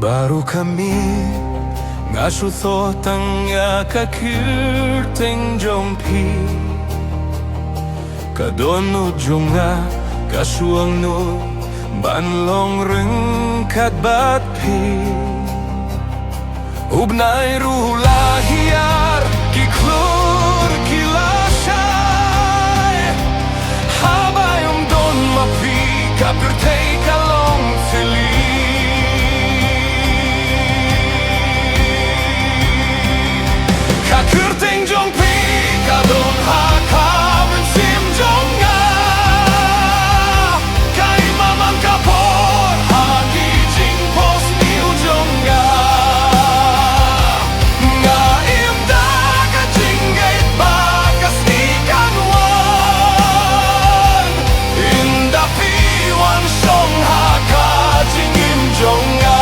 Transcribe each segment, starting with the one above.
Baru kami ngasuh tangya kakirteng jompi Kadon ujunga kasuang no banlong rengkat batpi Ubnay ruhulahiyar kiklur kilasay Habayom don mapi kapirtay kalong sili Kakirteng jongpi kadon hakamen sim jonga Kay mamang kapor hagi jing pos ni ujonga Nga imda ka jinggait bakas ni kanwan Inda piwan song haka jingim jonga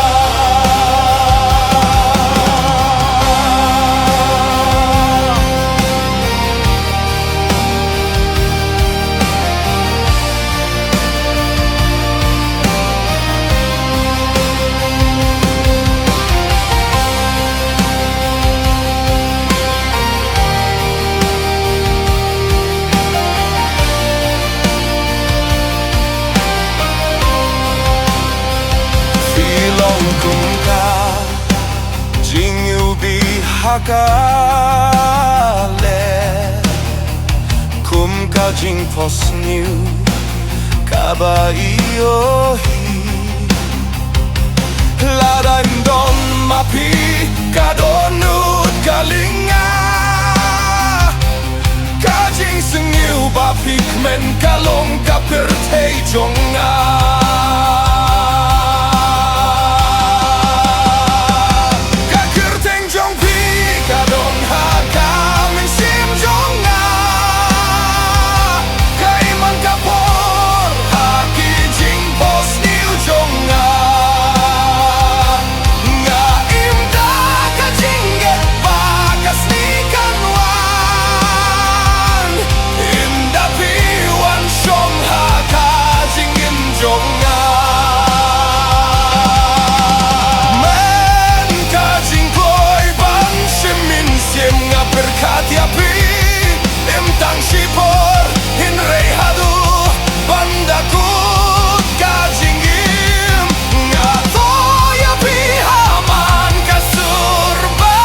Hakale kum kajing posniu kabaiohi Ladaim don mapi kadonut galinga Kajing sengiu bapik men kalong kapirtei jonga Berkati-api imtang sipor hinrei hadu bandakut kajingim ngatoya pihaman kasurba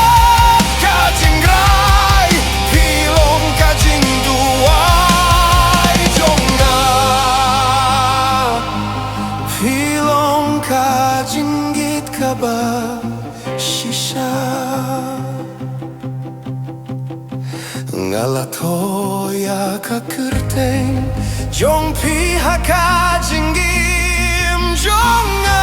kajingrai pilong kajing duai jonga pilong kajinggit kaba shisha Ngalatoya kakirteng jong pihak kajinggim jonga